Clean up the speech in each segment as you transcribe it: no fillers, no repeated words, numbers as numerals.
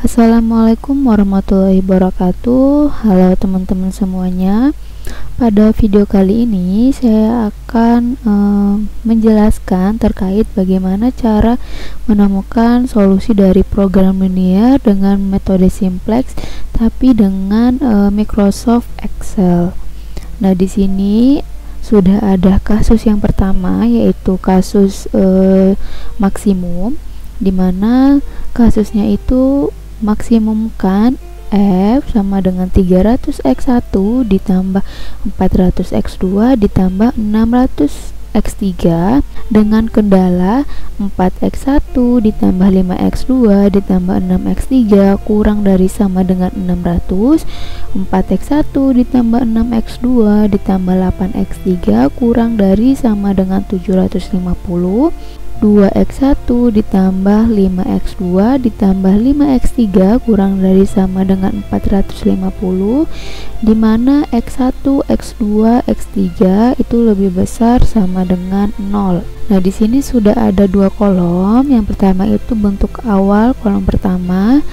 Assalamualaikum warahmatullahi wabarakatuh. Halo teman-teman semuanya. Pada video kali ini saya akan menjelaskan terkait bagaimana cara menemukan solusi dari program linear dengan metode simplex tapi dengan Microsoft Excel. Nah, di sini sudah ada kasus yang pertama, yaitu kasus maksimum, di mana kasusnya itu maksimumkan F sama dengan 300x1 ditambah 400x2 ditambah 600x3 dengan kendala 4x1 ditambah 5x2 ditambah 6x3 kurang dari sama dengan 600, 4x1 ditambah 6x2 ditambah 8x3 kurang dari sama dengan 750, 2x1 ditambah 5x2 ditambah 5x3 kurang dari sama dengan 450, dimana x1, x2, x3 itu lebih besar sama dengan 0. Nah, di sini sudah ada dua kolom. Yang pertama itu bentuk awal kolom pertama,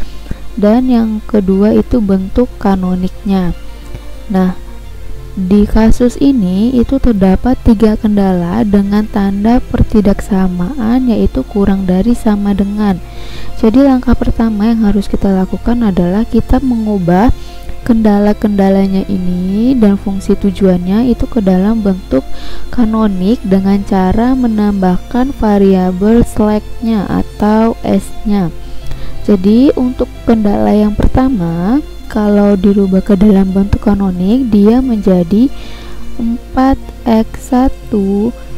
dan yang kedua itu bentuk kanoniknya. Nah, di kasus ini itu terdapat tiga kendala dengan tanda pertidaksamaan, yaitu kurang dari sama dengan. Jadi langkah pertama yang harus kita lakukan adalah kita mengubah kendala-kendalanya ini dan fungsi tujuannya itu ke dalam bentuk kanonik dengan cara menambahkan variabel slack-nya atau s-nya. Jadi untuk kendala yang pertama, kalau dirubah ke dalam bentuk kanonik, dia menjadi 4x1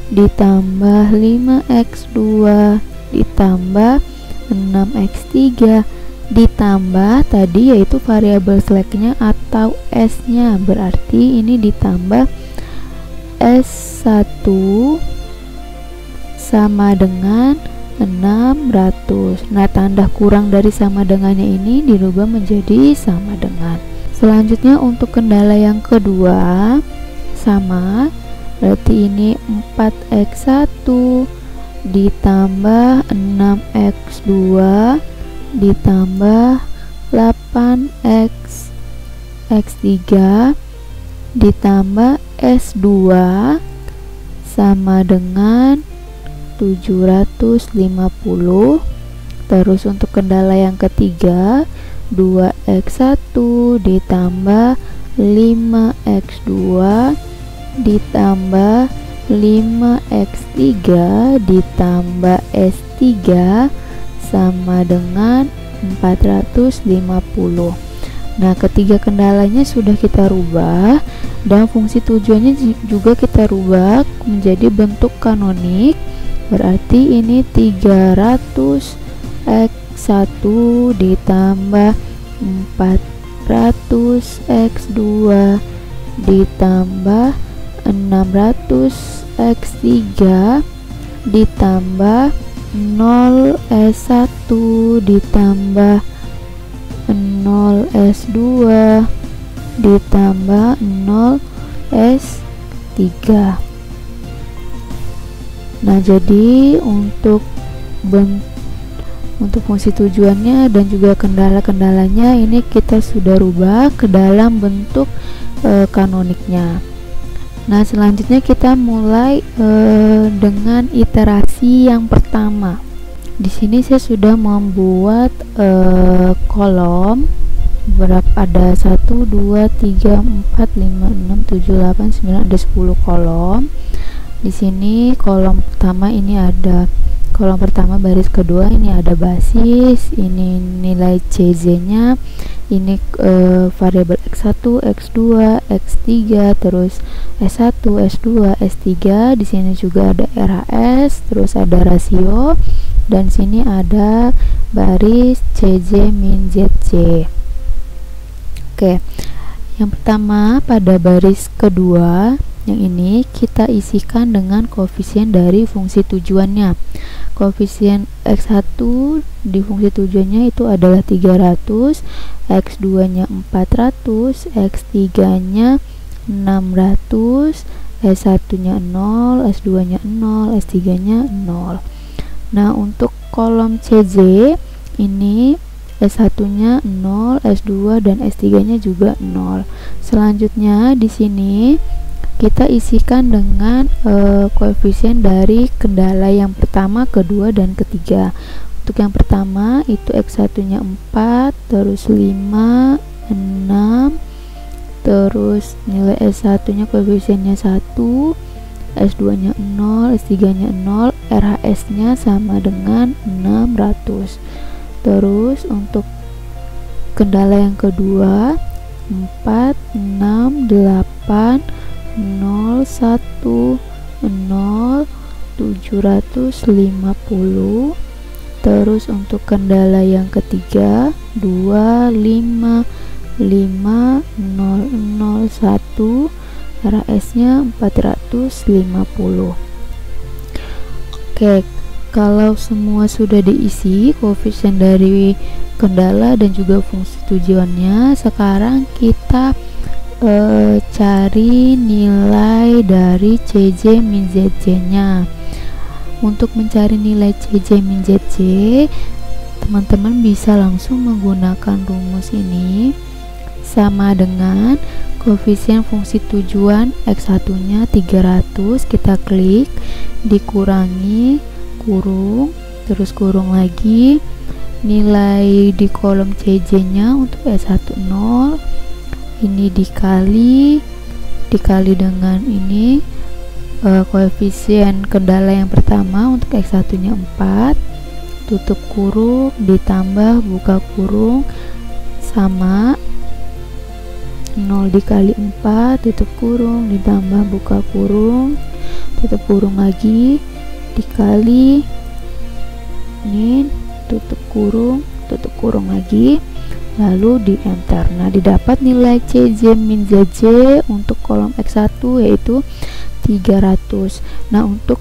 ditambah 5x2 ditambah 6x3 ditambah tadi yaitu variabel slack-nya atau s-nya, berarti ini ditambah s1 sama dengan 600. Nah, tanda kurang dari sama dengannya ini dirubah menjadi sama dengan. Selanjutnya untuk kendala yang kedua sama, berarti ini 4x1 ditambah 6x2 ditambah 8x3 ditambah s2 sama dengan 750. Terus untuk kendala yang ketiga, 2x1 ditambah 5x2 ditambah 5x3 ditambah s3 sama dengan 450. Nah, ketiga kendalanya sudah kita rubah dan fungsi tujuannya juga kita rubah menjadi bentuk kanonik. Berarti ini 300x1 ditambah 400x2 ditambah 600x3 ditambah 0s1 ditambah 0s2 ditambah 0s3. Nah, jadi untuk fungsi tujuannya dan juga kendala-kendalanya ini kita sudah rubah ke dalam bentuk kanoniknya. Nah, selanjutnya kita mulai dengan iterasi yang pertama. Di sini saya sudah membuat kolom ada 1, 2, 3, 4, 5, 6, 7, 8, 9, ada 10 kolom. Di sini kolom pertama ini ada kolom pertama baris kedua, ini ada basis, ini nilai CZ-nya, ini variabel x1, x2, x3, terus s1, s2, s3. Di sini juga ada RHS, terus ada rasio, dan sini ada baris CZ min ZC. Oke, yang pertama pada baris kedua yang ini kita isikan dengan koefisien dari fungsi tujuannya. Koefisien x1 di fungsi tujuannya itu adalah 300, x2 nya 400, x3 nya 600, S1 nya 0, S2 nya 0, S3 nya 0. Nah, untuk kolom CZ ini S1-nya 0, S2 dan S3-nya juga 0. Selanjutnya di sini kita isikan dengan koefisien dari kendala yang pertama, kedua, dan ketiga. Untuk yang pertama itu X1-nya 4, terus 5, 6, terus nilai S1-nya koefisiennya 1, S2-nya 0, S3-nya 0, RHS-nya sama dengan 600. Terus untuk kendala yang kedua 4, 6, 8, 0, 1, 0, 750. Terus untuk kendala yang ketiga 2, 5, 5, 0, 0, 1, RHS-nya 450. Oke, kalau semua sudah diisi koefisien dari kendala dan juga fungsi tujuannya, sekarang kita cari nilai dari CJ min ZJ nya. Untuk mencari nilai CJ min ZJ, teman-teman bisa langsung menggunakan rumus ini, sama dengan koefisien fungsi tujuan X1 nya 300, kita klik, dikurangi, kurung, terus kurung lagi, nilai di kolom CJ nya untuk S1 0, ini dikali dengan ini koefisien kendala yang pertama untuk X1 nya 4, tutup kurung, ditambah buka kurung, sama 0 dikali 4, tutup kurung, ditambah buka kurung, tutup kurung lagi, dikali ini, tutup kurung lagi, lalu di enter. Nah, didapat nilai CJ min ZJ untuk kolom X1 yaitu 300. Nah, untuk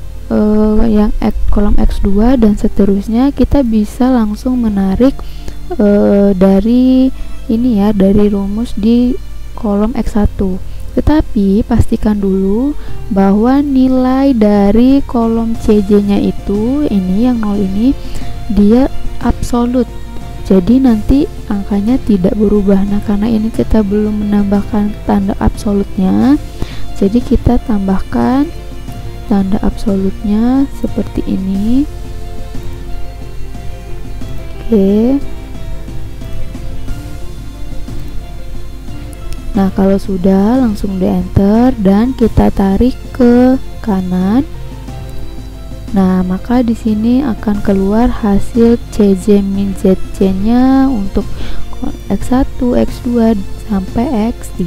yang kolom X2 dan seterusnya kita bisa langsung menarik dari ini ya, dari rumus di kolom X1. Tetapi pastikan dulu bahwa nilai dari kolom CJ-nya itu, ini yang 0 ini, dia absolut. Jadi nanti angkanya tidak berubah. Nah, karena ini kita belum menambahkan tanda absolutnya, jadi kita tambahkan tanda absolutnya seperti ini. Oke. Nah, kalau sudah, langsung di enter dan kita tarik ke kanan. Nah, maka di sini akan keluar hasil CJ min ZJ-nya untuk X1, X2 sampai X3.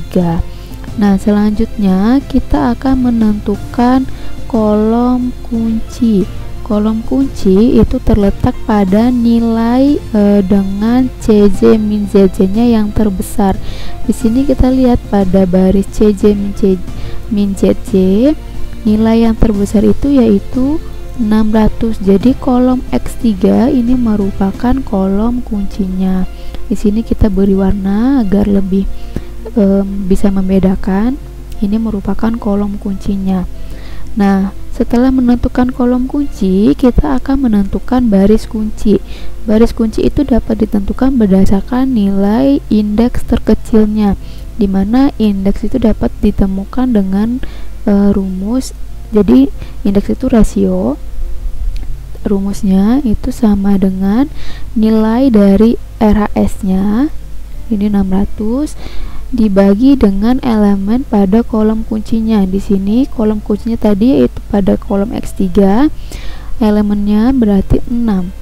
Nah, selanjutnya kita akan menentukan kolom kunci. Kolom kunci itu terletak pada nilai dengan CJ min ZJ-nya yang terbesar. Di sini kita lihat pada baris CJ min ZJ, nilai yang terbesar itu yaitu 600. Jadi kolom X3 ini merupakan kolom kuncinya. Di sini kita beri warna agar lebih bisa membedakan. Ini merupakan kolom kuncinya. Nah, setelah menentukan kolom kunci, kita akan menentukan baris kunci. Baris kunci itu dapat ditentukan berdasarkan nilai indeks terkecilnya, di mana indeks itu dapat ditemukan dengan rumus. Jadi indeks itu rasio, rumusnya itu sama dengan nilai dari RHS-nya, ini 600, dibagi dengan elemen pada kolom kuncinya. Di sini kolom kuncinya tadi yaitu pada kolom X3, elemennya berarti 6.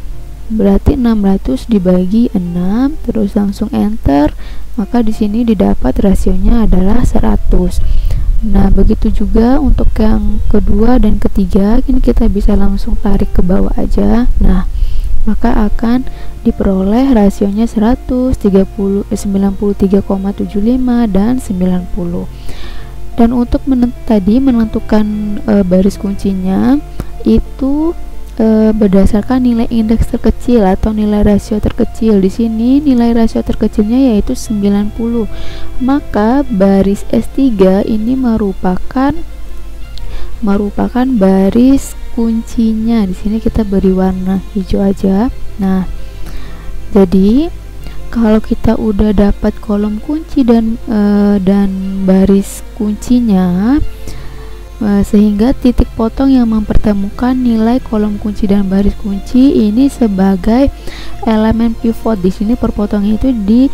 Berarti 600 dibagi 6, terus langsung enter, maka di sini didapat rasionya adalah 100. Nah, begitu juga untuk yang kedua dan ketiga, ini kita bisa langsung tarik ke bawah aja. Nah, maka akan diperoleh rasionya 93,75 dan 90. Dan untuk menentukan baris kuncinya itu berdasarkan nilai indeks terkecil atau nilai rasio terkecil. Di sini nilai rasio terkecilnya yaitu 90. Maka baris S3 ini merupakan baris kuncinya. Di sini kita beri warna hijau aja. Nah, jadi Kalau kita udah dapat kolom kunci dan baris kuncinya, sehingga titik potong yang mempertemukan nilai kolom kunci dan baris kunci ini sebagai elemen pivot. Di sini perpotongnya itu di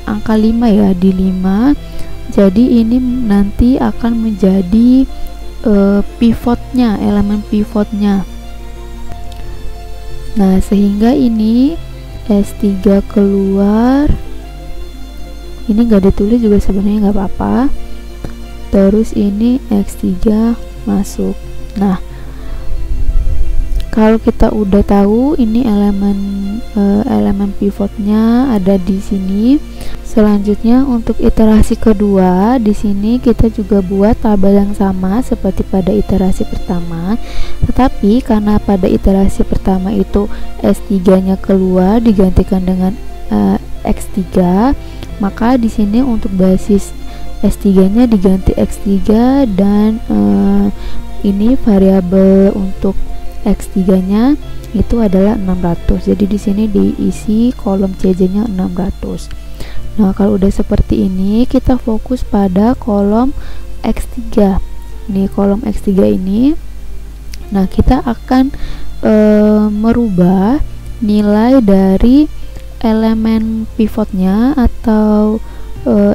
angka 5 ya, di 5. Jadi ini nanti akan menjadi pivotnya, elemen pivotnya. Nah, sehingga ini S3 keluar, ini nggak ditulis juga sebenarnya nggak apa-apa. Terus ini X3 masuk. Nah, kalau kita udah tahu ini elemen pivotnya ada di sini. Selanjutnya untuk iterasi kedua, di sini kita juga buat tabel yang sama seperti pada iterasi pertama. Tetapi karena pada iterasi pertama itu S3-nya keluar digantikan dengan X3, maka di sini untuk basis S3-nya diganti X3 dan ini variabel untuk X3-nya itu adalah 600. Jadi di sini diisi kolom CJ-nya 600. Nah, kalau udah seperti ini, kita fokus pada kolom X3. Ini kolom X3 ini. Nah, kita akan merubah nilai dari elemen pivotnya atau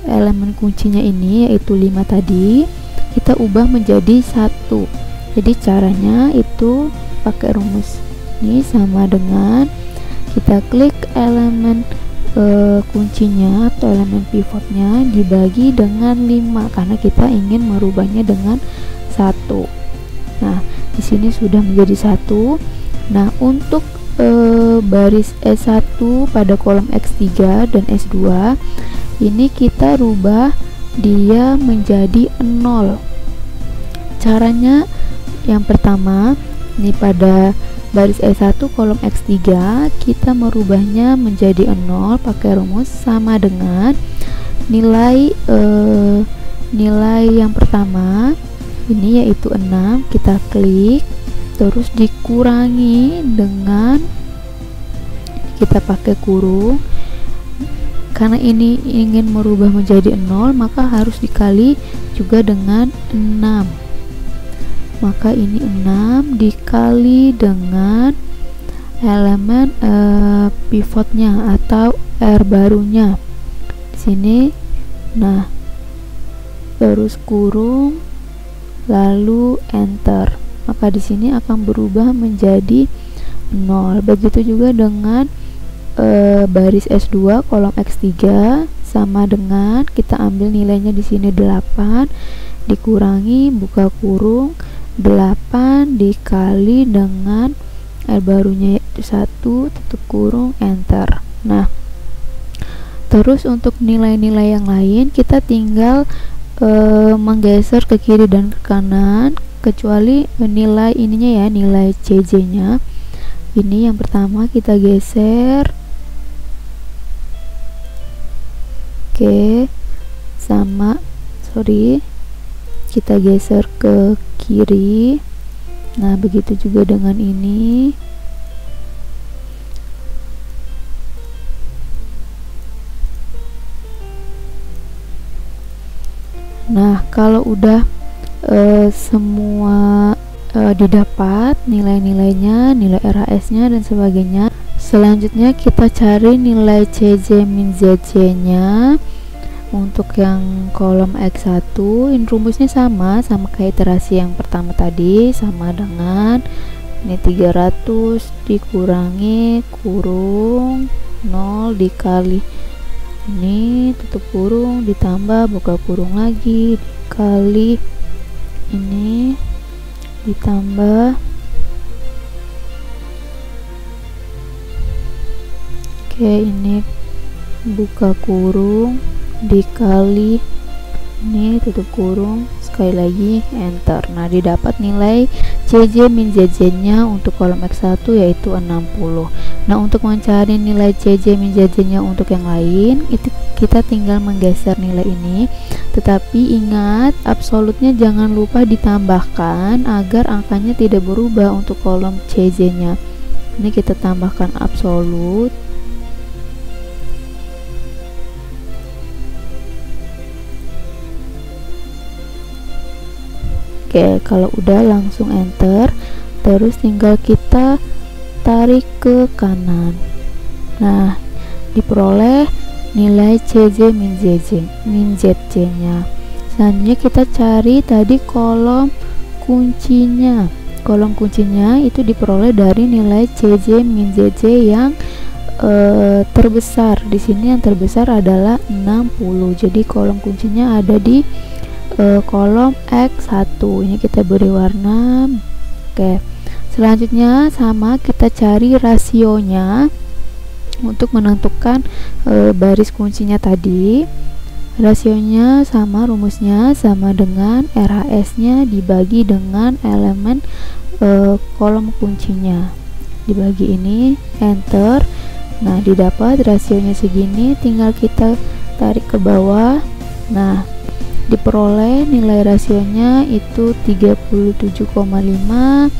elemen kuncinya ini, yaitu 5 tadi, kita ubah menjadi 1. Jadi caranya itu pakai rumus ini, sama dengan kita klik elemen kuncinya atau elemen pivotnya dibagi dengan 5 karena kita ingin merubahnya dengan 1. Nah, di sini sudah menjadi 1. Nah, untuk baris S1 pada kolom X3 dan S2 ini kita rubah dia menjadi 0. Caranya yang pertama, ini pada baris S1 kolom X3 kita merubahnya menjadi 0 pakai rumus sama dengan nilai yang pertama ini yaitu 6, kita klik terus dikurangi dengan, kita pakai kurung karena ini ingin merubah menjadi 0 maka harus dikali juga dengan 6. Maka ini 6 dikali dengan elemen pivotnya atau R barunya di sini. Nah, terus kurung lalu enter, maka di sini akan berubah menjadi 0. Begitu juga dengan baris S2 kolom X3, sama dengan kita ambil nilainya di sini 8 dikurangi buka kurung 8 dikali dengan R barunya yaitu 1 tutup kurung enter. Nah, terus untuk nilai-nilai yang lain kita tinggal menggeser ke kiri dan ke kanan, kecuali nilai ininya ya, nilai CJ nya ini yang pertama kita geser, oke, sama kita geser ke kiri. Nah, begitu juga dengan ini. Nah, kalau udah semua didapat nilai-nilainya, nilai RHS nya dan sebagainya, selanjutnya kita cari nilai CJ min ZC nya. Untuk yang kolom X1 ini rumusnya sama kayak iterasi yang pertama tadi, sama dengan ini 300 dikurangi kurung 0 dikali ini tutup kurung ditambah buka kurung lagi dikali ini ditambah ini buka kurung dikali ini tutup kurung sekali lagi enter. Nah, didapat nilai CJ min ZJ nya untuk kolom X1 yaitu 60. Nah, untuk mencari nilai CJ min ZJ nya untuk yang lain itu kita tinggal menggeser nilai ini, tetapi ingat absolutnya jangan lupa ditambahkan agar angkanya tidak berubah untuk kolom CJ nya. Ini kita tambahkan absolut Oke, kalau udah langsung enter, terus tinggal kita tarik ke kanan. Nah, diperoleh nilai CJ min ZJ nya. Selanjutnya kita cari tadi kolom kuncinya. Kolom kuncinya itu diperoleh dari nilai CJ min ZJ yang terbesar. Di sini yang terbesar adalah 60. Jadi kolom kuncinya ada di kolom X1. Ini kita beri warna. Oke. Selanjutnya sama, kita cari rasionya untuk menentukan baris kuncinya tadi. Rasionya sama, rumusnya sama dengan RHS-nya dibagi dengan elemen kolom kuncinya. Dibagi ini, enter. Nah, didapat rasionya segini, tinggal kita tarik ke bawah. Nah, diperoleh nilai rasionya itu 37,5,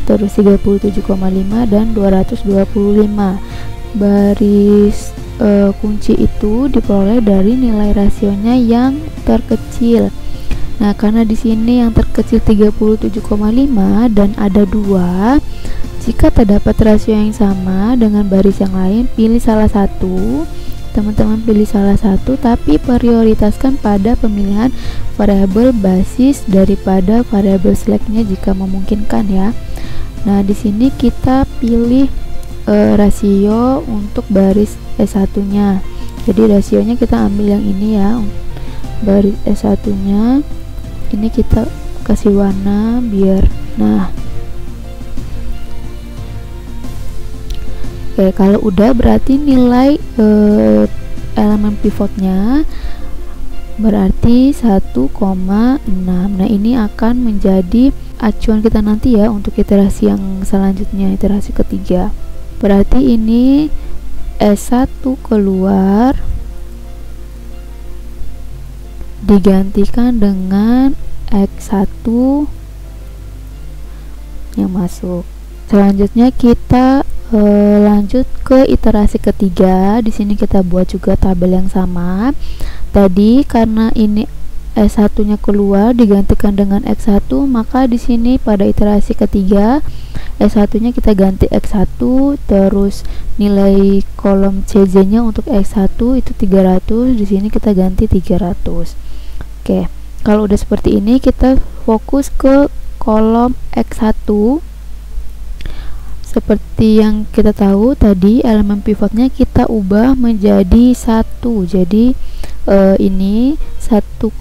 terus 37,5 dan 225. Baris kunci itu diperoleh dari nilai rasionya yang terkecil. Nah, karena di sini yang terkecil 37,5 dan ada 2, jika terdapat rasio yang sama dengan baris yang lain, pilih salah satu. Teman-teman pilih salah satu, tapi prioritaskan pada pemilihan variabel basis daripada variabel select-nya jika memungkinkan ya. Nah, di sini kita pilih rasio untuk baris S1-nya. Jadi rasionya kita ambil yang ini ya. Baris S1-nya ini kita kasih warna biar. Nah, oke, kalau udah berarti nilai elemen pivotnya berarti 1,6. Nah, ini akan menjadi acuan kita nanti ya untuk iterasi yang selanjutnya, iterasi ketiga. Berarti ini S1 keluar digantikan dengan X1 yang masuk. Selanjutnya kita lanjut ke iterasi ketiga. Di sini kita buat juga tabel yang sama. Tadi karena ini S1-nya keluar digantikan dengan X1, maka di sini pada iterasi ketiga S1-nya kita ganti X1, terus nilai kolom CJ-nya untuk X1 itu 300, di sini kita ganti 300. Oke, kalau udah seperti ini kita fokus ke kolom X1. Seperti yang kita tahu tadi, elemen pivotnya kita ubah menjadi 1. Jadi ini 1,6.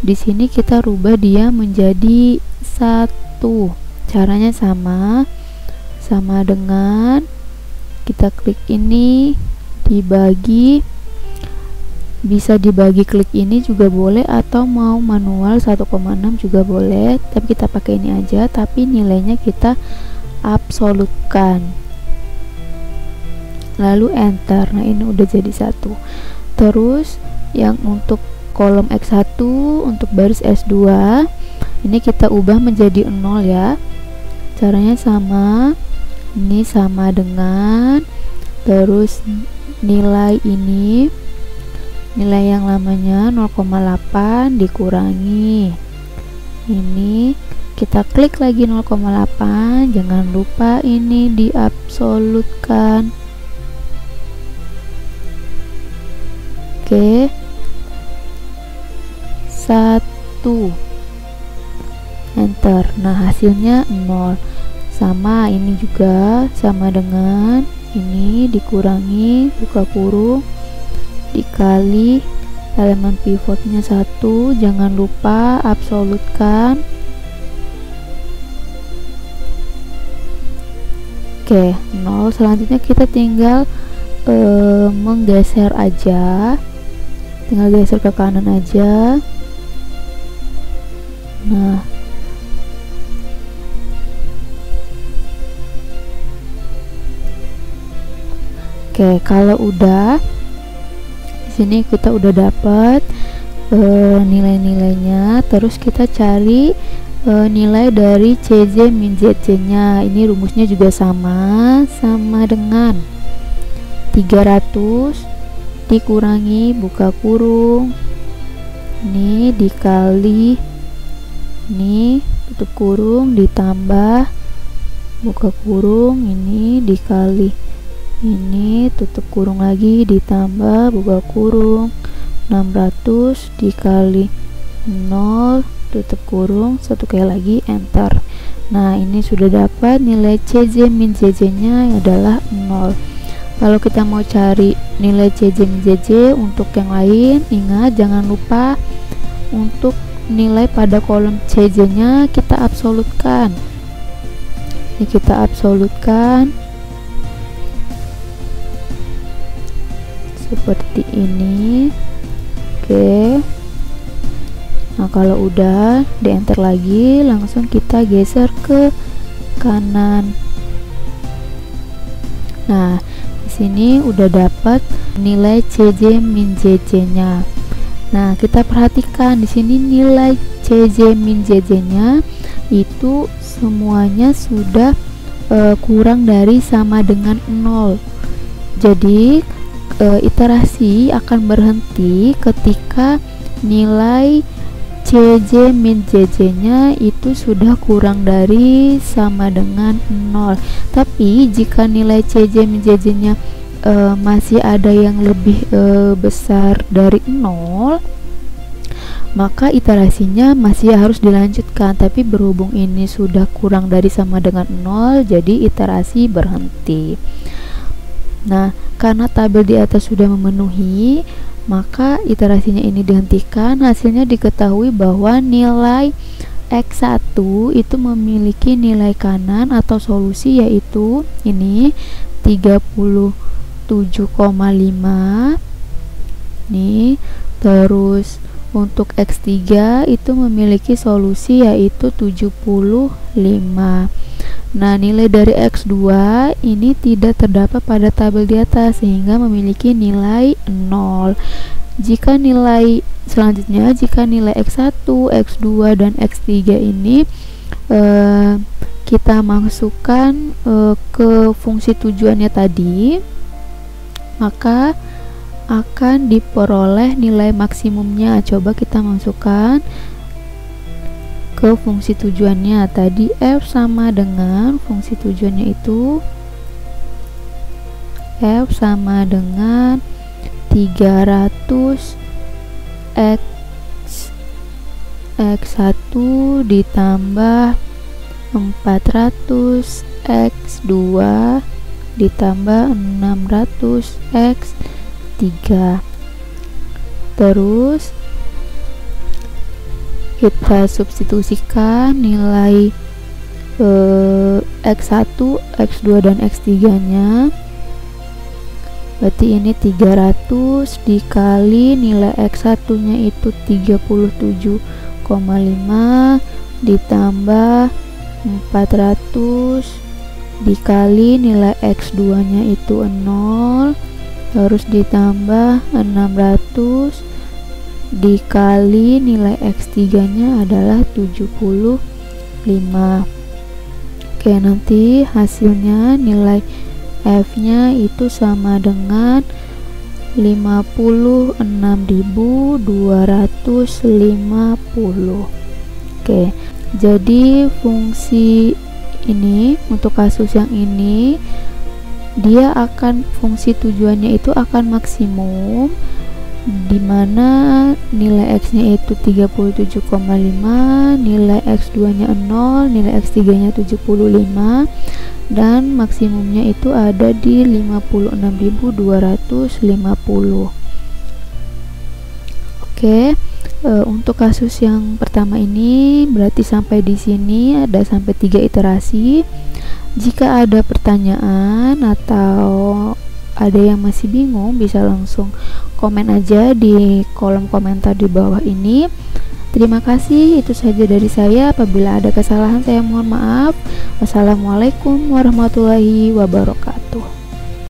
Di sini kita rubah dia menjadi 1. Caranya sama dengan kita klik ini, dibagi, bisa dibagi klik ini juga boleh, atau mau manual 1,6 juga boleh, tapi kita pakai ini aja, tapi nilainya kita absolutkan, lalu enter. Nah, ini udah jadi 1. Terus yang untuk kolom X1 untuk baris S2 ini kita ubah menjadi 0 ya. Caranya sama, ini sama dengan, terus nilai ini, nilai yang lamanya 0,8 dikurangi ini, kita klik lagi 0,8, jangan lupa ini diabsolutkan. Oke, 1, enter. Nah, hasilnya 0. Sama, ini juga sama dengan ini dikurangi, buka kurung, dikali elemen pivotnya 1, jangan lupa absolutkan. Oke, 0. Selanjutnya kita tinggal menggeser aja, tinggal geser ke kanan aja. Nah, oke, kalau udah di sini kita udah dapat nilai-nilainya, terus kita cari nilai dari CJ min ZJ nya. Ini rumusnya juga sama dengan 300 dikurangi, buka kurung, ini dikali ini tutup kurung ditambah buka kurung, ini dikali ini tutup kurung lagi ditambah buka kurung, 600 dikali 0 tutup kurung, satu kali lagi, enter. Nah, ini sudah dapat nilai CJ min JJ nya adalah 0. Kalau kita mau cari nilai CJ min JJ untuk yang lain, ingat jangan lupa untuk nilai pada kolom CJ nya kita absolutkan. Ini kita absolutkan seperti ini. Oke. Nah, kalau udah di enter lagi, langsung kita geser ke kanan. Nah, di sini udah dapat nilai CJ min JJ nya. Nah, kita perhatikan di sini nilai CJ min JJ nya itu semuanya sudah kurang dari sama dengan 0. Jadi iterasi akan berhenti ketika nilai CJ min JJ nya itu sudah kurang dari sama dengan 0. Tapi jika nilai CJ min JJ nya masih ada yang lebih besar dari 0, maka iterasinya masih harus dilanjutkan. Tapi berhubung ini sudah kurang dari sama dengan 0, jadi iterasi berhenti. Nah, karena tabel di atas sudah memenuhi, maka iterasinya ini dihentikan. Hasilnya diketahui bahwa nilai X1 itu memiliki nilai kanan atau solusi, yaitu ini 37,5 nih. Terus untuk X3 itu memiliki solusi yaitu 75. Nah, nilai dari X2 ini tidak terdapat pada tabel di atas sehingga memiliki nilai 0. Jika nilai selanjutnya, jika nilai X1, X2 dan X3 ini kita masukkan ke fungsi tujuannya tadi, maka akan diperoleh nilai maksimumnya. Coba kita masukkan ke fungsi tujuannya tadi. F sama dengan fungsi tujuannya itu F sama dengan 300 X1 ditambah 400 X2 ditambah 600 X3. Terus kita substitusikan nilai X1, X2 dan X3 nya. Berarti ini 300 dikali nilai X1 nya itu 37,5 ditambah 400 dikali nilai X2 nya itu 0, terus ditambah 600 dikali nilai X3 nya adalah 75. Oke, nanti hasilnya nilai F nya itu sama dengan 56.250. Oke, jadi fungsi ini untuk kasus yang ini dia akan fungsi tujuannya itu akan maksimum, dimana nilai X nya itu 37,5, nilai X2 nya 0, nilai X3 nya 75, dan maksimumnya itu ada di 56.250. Oke, untuk kasus yang pertama ini berarti sampai di sini ada sampai 3 iterasi. Jika ada pertanyaan atau ada yang masih bingung, bisa langsung komen aja di kolom komentar di bawah ini. Terima kasih, itu saja dari saya. Apabila ada kesalahan saya mohon maaf. Wassalamualaikum warahmatullahi wabarakatuh.